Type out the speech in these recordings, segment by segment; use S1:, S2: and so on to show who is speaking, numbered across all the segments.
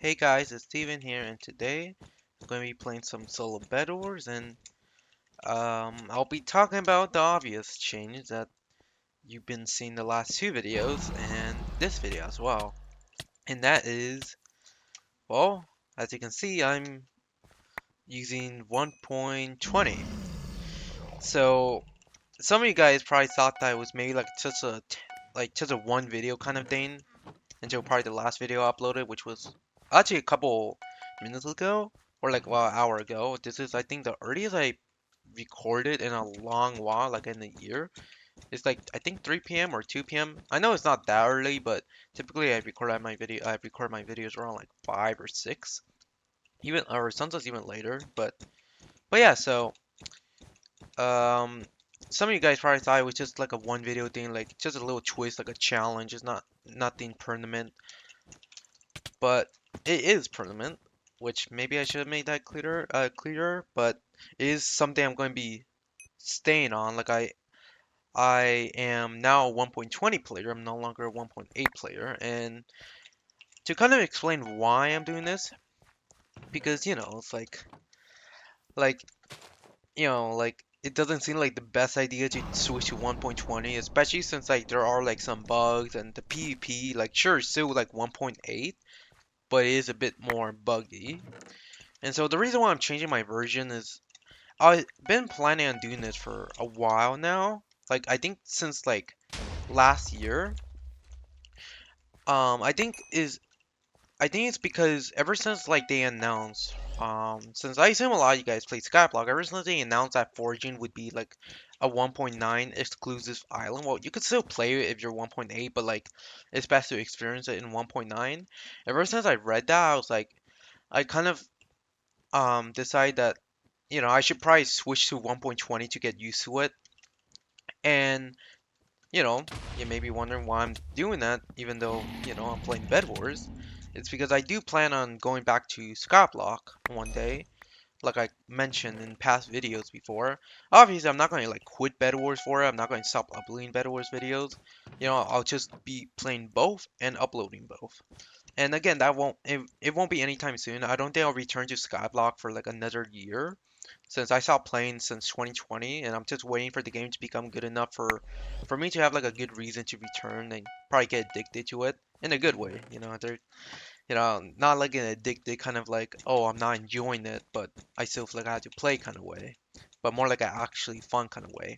S1: Hey guys, it's Steven here, and today I'm going to be playing some solo Bedwars, and I'll be talking about the obvious change that you've been seeing the last two videos and this video as well. And that is, well, as you can see, I'm using 1.20. So some of you guys probably thought that it was maybe like just a one video kind of thing until probably the last video I uploaded, which was actually a couple minutes ago, or like well, an hour ago. This is I think the earliest I recorded in a long while, like in a year. It's like I think 3 p.m. or 2 p.m. I know it's not that early, but typically I record my videos around like 5 or 6, even or sometimes even later. But yeah, so um. Some of you guys probably thought it was just like a one video thing, like just a little twist, like a challenge. It's not nothing permanent, but it is permanent, which maybe I should have made that clearer, but it is something I'm going to be staying on. Like I am now a 1.20 player. I'm no longer a 1.8 player, and to kind of explain why I'm doing this, because it's like like it doesn't seem like the best idea to switch to 1.20, especially since like there are like some bugs and the PvP, like sure it's still like 1.8, but it is a bit more buggy. And so the reason why I'm changing my version is I've been planning on doing this for a while now. Like I think since like last year. I think it's because ever since like they announced since I assume a lot of you guys play skyblock, ever since they announced that foraging would be like a 1.9 exclusive island. Well, you could still play it if you're 1.8, but like it's best to experience it in 1.9. Ever since I read that, I was like I kind of decided that I should probably switch to 1.20 to get used to it. And you know, you may be wondering why I'm doing that, even though, I'm playing Bed Wars. It's because I do plan on going back to skyblock one day, like I mentioned in past videos before. Obviously, I'm not going to like quit Bed Wars for it. I'm not going to stop uploading Bed Wars videos. I'll just be playing both and uploading both. And again, it won't be anytime soon. I don't think I'll return to skyblock for like another year, since I stopped playing since 2020, and I'm just waiting for the game to become good enough for me to have like a good reason to return and probably get addicted to it in a good way. Not like an addicted kind of like, oh, I'm not enjoying it, but I still feel like I have to play kind of way, but more like an actually fun kind of way.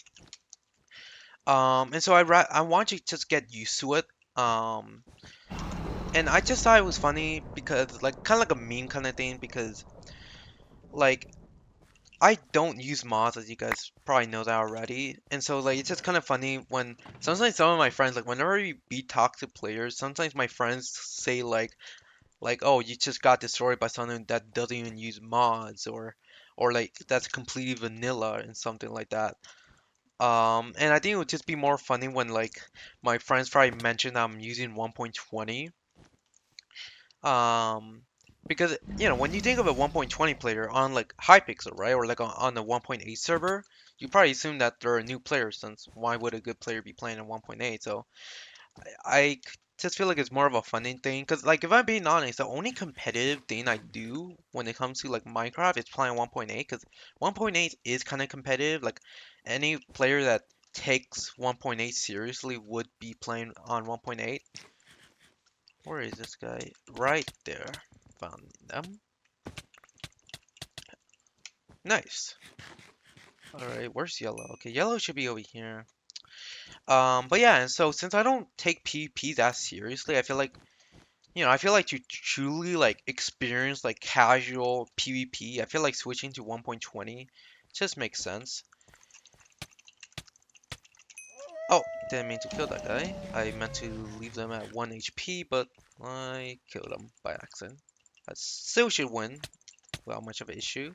S1: And so I want to just get used to it. Um, and I just thought it was funny because like kind of like a meme kind of thing, because like I don't use mods, as you guys probably know that already. And so like it's just kind of funny when sometimes some of my friends, like whenever we beat toxic players, sometimes my friends say like oh, you just got destroyed by someone that doesn't even use mods, or like that's completely vanilla and something like that. And I think it would just be more funny when like my friends probably mention I'm using 1.20. Um, because when you think of a 1.20 player on like Hypixel, right, or like on the 1.8 server, you probably assume that they're a new player, since why would a good player be playing in 1.8? So just feel like it's more of a funny thing. Because like if I'm being honest, the only competitive thing I do when it comes to like Minecraft is playing 1.8. Because 1.8 is kind of competitive. Like any player that takes 1.8 seriously would be playing on 1.8. Where is this guy? Right there. Found them. Nice. Alright, where's yellow? Okay, yellow should be over here. But yeah, and so since I don't take PvP that seriously, I feel like to truly like experience like casual PvP, I feel like switching to 1.20 just makes sense. Oh, didn't mean to kill that guy. I meant to leave them at 1 HP, but I killed them by accident. I still should win without much of an issue.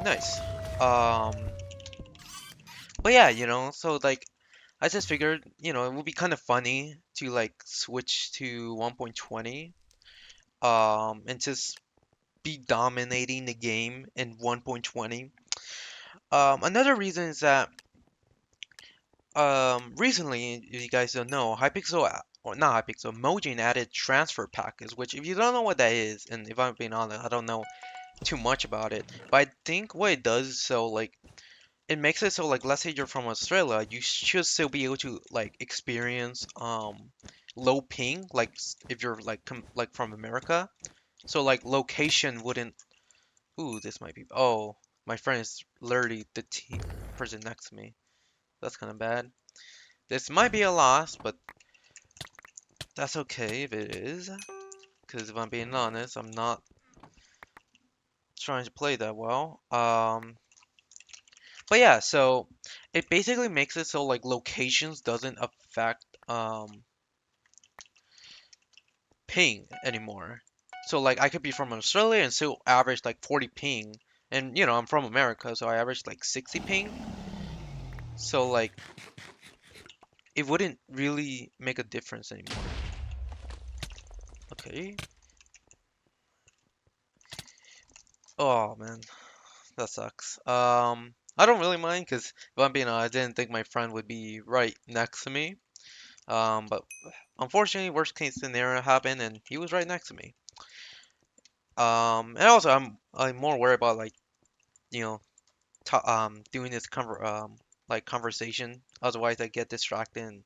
S1: Nice. Um, but yeah, so like I just figured, it would be kind of funny to like switch to 1.20, and just be dominating the game in 1.20. Another reason is that recently, if you guys don't know, Hypixel or not Hypixel, Mojang added transfer packets, which if you don't know what that is, and if I'm being honest, I don't know too much about it, but I think what it does is so like it makes it so like let's say you're from Australia, you should still be able to like experience low ping like if you're like like from America. So like location wouldn't. Ooh, this might be. Oh, my friend is literally the person next to me. That's kind of bad. This might be a loss, but that's okay if it is. Because if I'm being honest, I'm not trying to play that well. But yeah, so it basically makes it so like locations doesn't affect ping anymore. So like I could be from Australia and still average like 40 ping, and I'm from America, so I average like 60 ping. So like it wouldn't really make a difference anymore. Okay. Oh man, that sucks. I don't really mind because if I'm being honest, I didn't think my friend would be right next to me. But unfortunately, worst case scenario happened and he was right next to me. And also I'm more worried about like you know doing this like conversation. Otherwise, I get distracted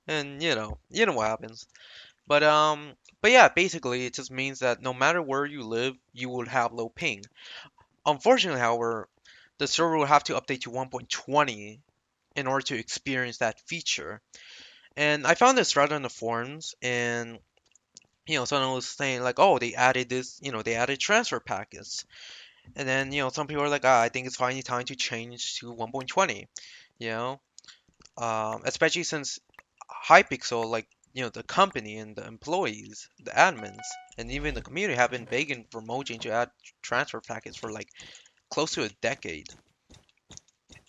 S1: and you know what happens. But yeah, basically it just means that no matter where you live, you will have low ping. Unfortunately, however, the server will have to update to 1.20 in order to experience that feature. And I found this thread on the forums, and someone was saying like, oh, they added this, they added transfer packets. And then, some people are like, ah, I think it's finally time to change to 1.20, you know, especially since Hypixel, like, the company and the employees, the admins, and even the community have been begging for Mojang to add transfer packets for like close to a decade.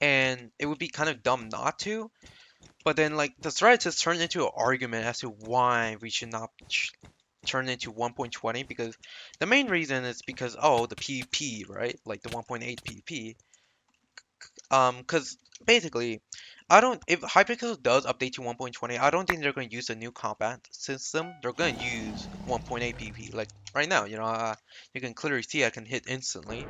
S1: And it would be kind of dumb not to. But then, like, the thread just turned into an argument as to why we should not turn into 1.20 because the main reason is because, oh, the PvP, right? Like the 1.8 PvP. Because basically, I don't, if Hypixel does update to 1.20, I don't think they're going to use a new combat system. They're going to use 1.8 PvP. Like, right now, you can clearly see I can hit instantly.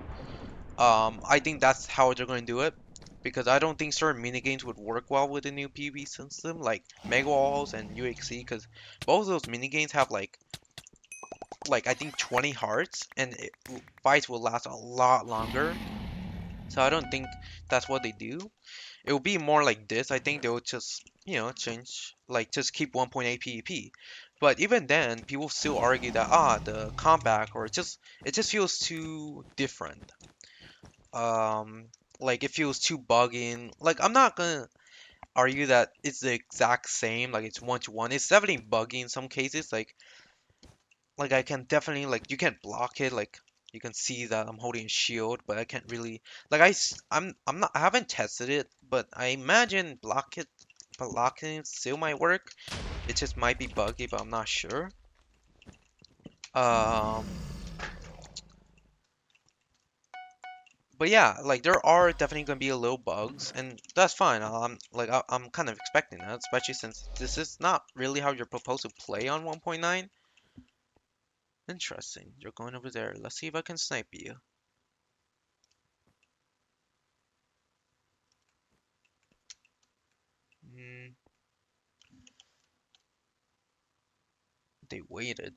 S1: I think that's how they're going to do it because I don't think certain minigames would work well with the new PvP system like Mega Walls and UHC because both of those minigames have like I think 20 hearts and fights will last a lot longer. So I don't think that's what they do. It will be more like this. I think they will just change like just keep 1.8 PvP. But even then, people still argue that the combat or it just feels too different. um like it feels too bugging. Like I'm not gonna argue that it's the exact same, like it's one to one. It's definitely buggy in some cases. Like I can definitely like you can't block it. Like you can see that I'm holding a shield, but I can't really like I'm not I haven't tested it, but I imagine blocking still might work. It just might be buggy, but I'm not sure. Um But yeah, like there are definitely gonna be a little bugs, and that's fine. I'm kind of expecting that, especially since this is not really how you're supposed to play on 1.9. Interesting. You're going over there. Let's see if I can snipe you. Mm, they waited.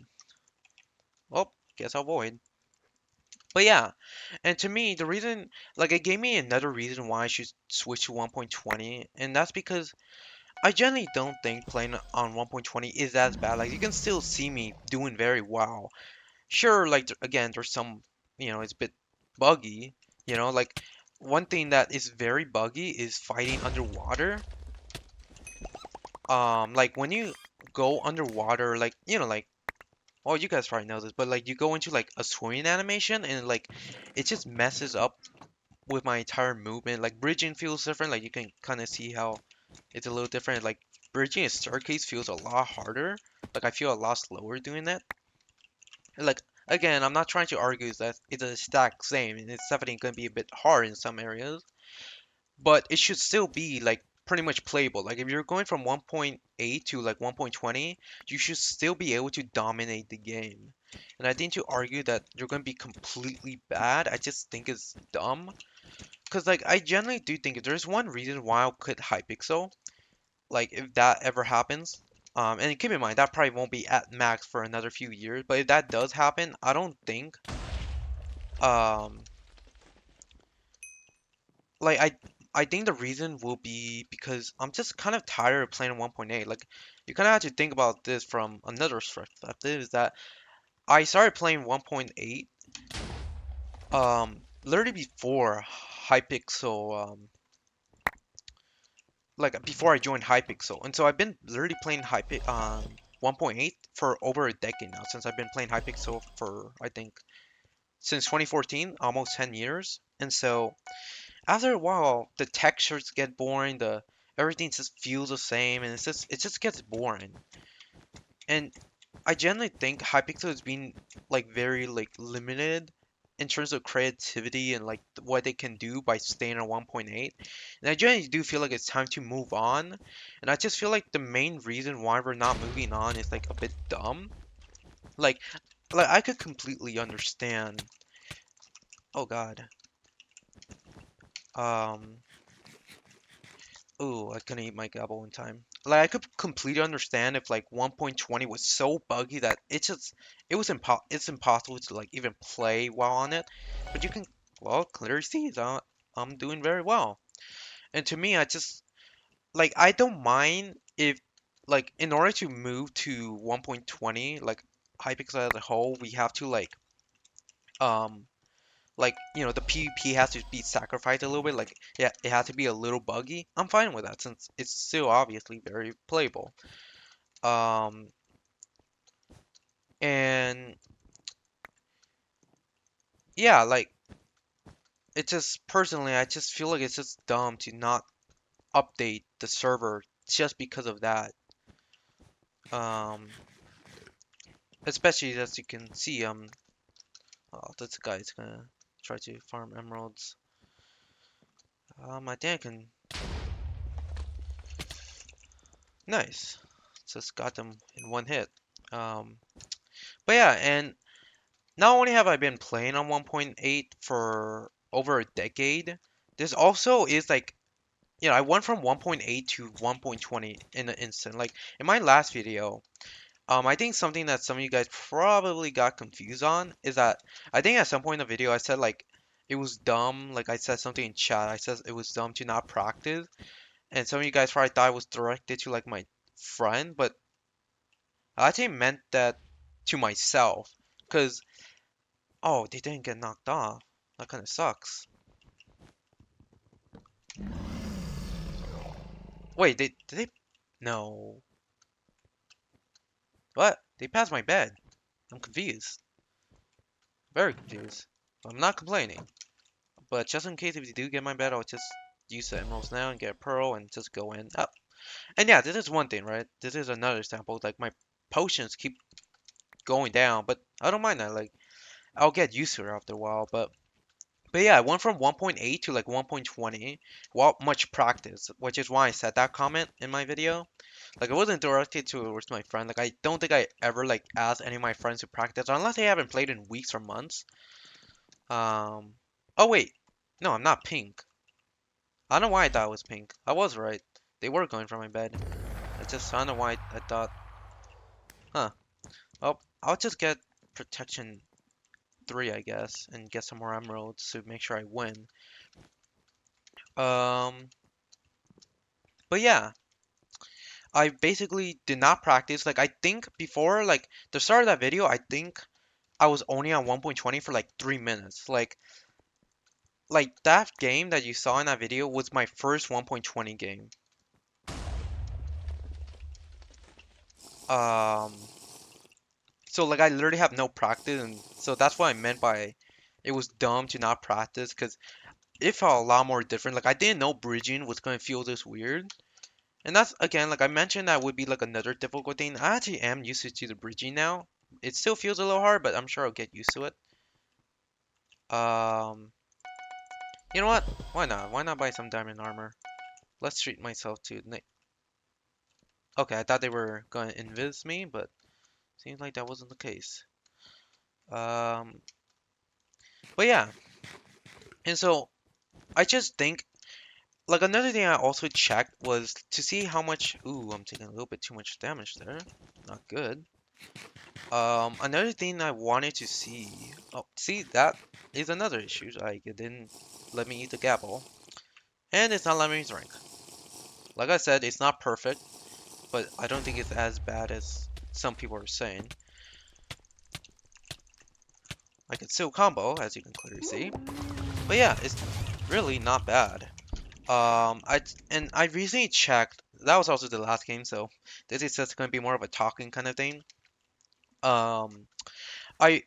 S1: Well, guess I'll avoid. But yeah, and to me, the reason, like, it gave me another reason why I should switch to 1.20, and that's because I generally don't think playing on 1.20 is as bad. Like, you can still see me doing very well. Sure, like again, there's some, it's a bit buggy. Like one thing that is very buggy is fighting underwater. Like when you go underwater, like like well, you guys probably know this, but like you go into like a swimming animation and like it just messes up with my entire movement. Like bridging feels different. Like you can kind of see how it's a little different. Like bridging a staircase feels a lot harder. Like I feel a lot slower doing that. Like again, I'm not trying to argue that it's a stack same, and it's definitely going to be a bit hard in some areas, but it should still be like pretty much playable. Like if you're going from 1.8 to like 1.20, you should still be able to dominate the game. And I think to argue that you're going to be completely bad, I just think is dumb. Because like I generally do think if there's one reason why I'll quit Hypixel, like if that ever happens, and keep in mind that probably won't be at max for another few years, but if that does happen, I don't think, um, like I think the reason will be because I'm just kind of tired of playing 1.8. Like you kind of have to think about this from another perspective, is that I started playing 1.8 literally before Hypixel, like before I joined Hypixel. And so I've been literally playing 1.8 for over a decade now, since I've been playing Hypixel for I think since 2014, almost 10 years. And so after a while, the textures get boring, the everything just feels the same, and it just gets boring. And I generally think Hypixel has been like very like limited in terms of creativity and like what they can do by staying at 1.8. And I generally do feel like it's time to move on. And I just feel like the main reason why we're not moving on is like a bit dumb. Like I could completely understand. Oh God. Um Ooh, I couldn't eat my gobble in time. Like I could completely understand if like 1.20 was so buggy that it's impossible to like even play while on it. But you can well clearly see that I'm doing very well. And to me, I just like I don't mind if like in order to move to 1.20 like Hypixel as a whole, we have to um like the PvP has to be sacrificed a little bit, like yeah, it has to be a little buggy. I'm fine with that since it's still obviously very playable. um and yeah, like it just personally I just feel like it's just dumb to not update the server just because of that. um Especially as you can see, oh, this guy's gonna try to farm emeralds. I think I can. Nice, just got them in one hit. um but yeah, and not only have I been playing on 1.8 for over a decade, this also is like, I went from 1.8 to 1.20 in an instant. Like in my last video, I think something that some of you guys probably got confused on is that I think at some point in the video I said like it was dumb. Like I said something in chat. I said it was dumb to not practice, and some of you guys probably thought it was directed to like my friend, but I actually meant that to myself. Because oh, they didn't get knocked off. That kind of sucks. Wait, did they? No. What? They passed my bed. I'm confused. Very confused. I'm not complaining. But just in case if you do get my bed, I'll just use the emeralds now and get a pearl and just go in. Oh. And yeah, this is one thing, right? This is another example. Like my potions keep going down, but I don't mind that. Like I'll get used to it after a while. But yeah, I went from 1.8 to like 1.20 without much practice, which is why I said that comment in my video. Like it wasn't directed towards my friend. Like I don't think I ever like asked any of my friends to practice unless they haven't played in weeks or months. Um, oh wait, no, I'm not pink. I don't know why I thought it was pink. I was right. They were going for my bed. I don't know why I thought, huh? Oh, I'll just get protection 3, I guess, and get some more emeralds to make sure I win. Um, but yeah, I basically did not practice. Like I think before like the start of that video, I think I was only on 1.20 for like 3 minutes. Like that game that you saw in that video was my first 1.20 game. Um so like I literally have no practice, and so that's what I meant by it was dumb to not practice because it felt a lot more different. Like I didn't know bridging was going to feel this weird. And that's again, like I mentioned, that would be like another difficult thing. I actually am used to the bridging now. It still feels a little hard, but I'm sure I'll get used to it. Um, you know what? Why not? Why not buy some diamond armor? Let's treat myself to Okay, I thought they were gonna invis me, but seems like that wasn't the case. Um, but yeah, and so I just think like another thing I also checked was to see how much. Ooh, I'm taking a little bit too much damage there. Not good. Another thing I wanted to see. Oh, see that is another issue. Like it didn't let me eat the gapple, and it's not letting me drink. Like I said, it's not perfect, but I don't think it's as bad as some people are saying. I can still combo, as you can clearly see. But yeah, it's really not bad. I recently checked. That was also the last game, so this is just going to be more of a talking kind of thing. Um, I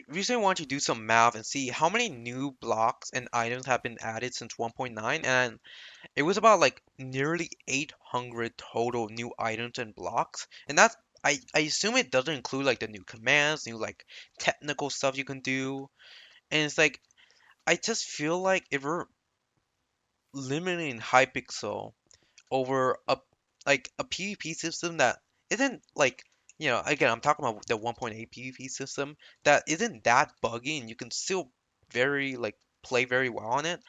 S1: recently wanted to do some math and see how many new blocks and items have been added since 1.9, and it was about like nearly 800 total new items and blocks. And that's I assume it doesn't include like the new commands, new like technical stuff you can do. And it's like I just feel like if we're limiting Hypixel over a PvP system that isn't like again I'm talking about the 1.8 PvP system that isn't that buggy and you can still very like play very well on it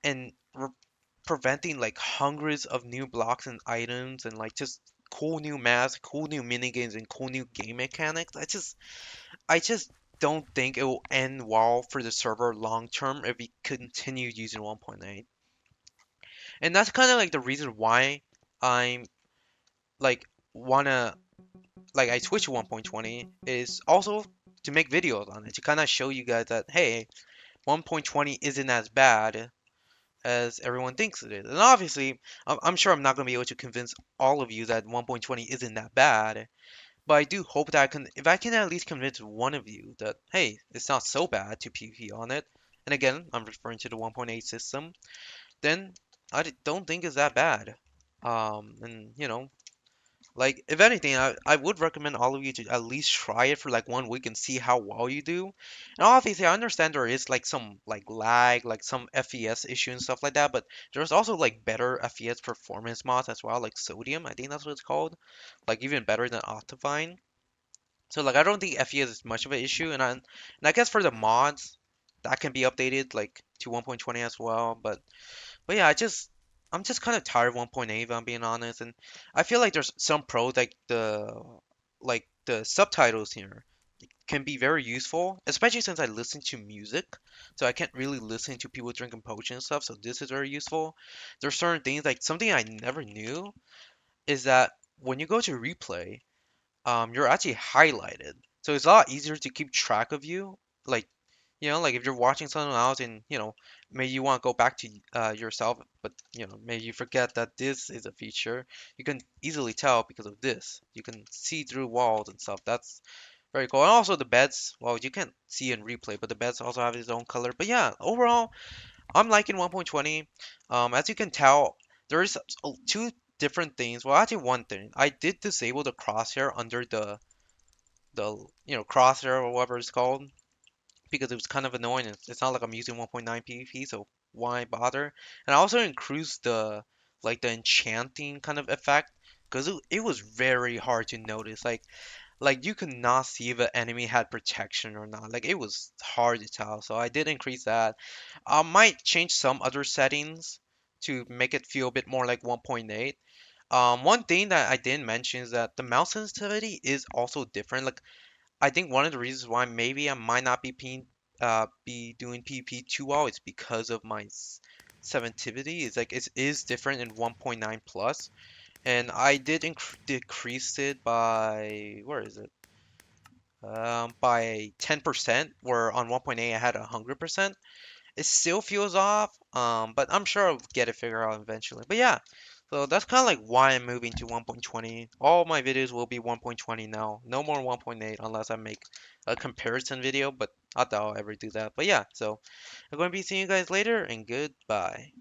S1: and preventing like hundreds of new blocks and items and like just cool new maps, cool new mini games and cool new game mechanics. I just don't think it will end well for the server long term if we continue using 1.8. And that's kind of like the reason why I'm like wanna like I switch to 1.20 is also to make videos on it to kind of show you guys that hey, 1.20 isn't as bad as everyone thinks it is. And obviously, I'm sure I'm not gonna be able to convince all of you that 1.20 isn't that bad. But I do hope that if I can at least convince one of you that hey, it's not so bad to PvP on it. And again, I'm referring to the 1.8 system. Then don't think it's that bad. And like, if anything, I would recommend all of you to at least try it for like 1 week and see how well you do. And obviously, I understand there is like some like lag, like some FES issue and stuff like that, but there's also like better FES performance mods as well, like Sodium, I think that's what it's called, like even better than Optifine. So like, I don't think FES is much of an issue, and I guess for the mods, that can be updated like to 1.20 as well, but yeah, I'm just kind of tired of 1.8 if I'm being honest, and I feel like there's some pros like the subtitles here can be very useful, especially since I listen to music, so I can't really listen to people drinking potions and stuff, so this is very useful. There's certain things like something I never knew is that when you go to replay, you're actually highlighted, so it's a lot easier to keep track of you. Like like if you're watching someone else and, maybe you want to go back to yourself, but, maybe you forget that this is a feature. You can easily tell because of this. You can see through walls and stuff. That's very cool. And also the beds, well, you can't see in replay, but the beds also have its own color. But yeah, overall, I'm liking 1.20. As you can tell, there's two different things. Well, actually one thing. I did disable the crosshair under the crosshair or whatever it's called because it was kind of annoying. It's not like I'm using 1.9 PvP, so why bother? And I also increased the enchanting kind of effect because it was very hard to notice. Like you could not see if an enemy had protection or not. Like it was hard to tell. So I did increase that. I might change some other settings to make it feel a bit more like 1.8. One thing that I didn't mention is that the mouse sensitivity is also different. Like I think one of the reasons why maybe I might not be doing PvP too well is because of my sensitivity. It's like it is different in 1.9 plus, and I did decrease it by where is it? By 10%, where on 1.8 I had 100%. It still feels off, but I'm sure I'll get it figured out eventually. But yeah, so that's kind of like why I'm moving to 1.20. All my videos will be 1.20 now. No more 1.8 unless I make a comparison video, but I doubt I'll ever do that. But yeah, so I'm going to be seeing you guys later, and goodbye.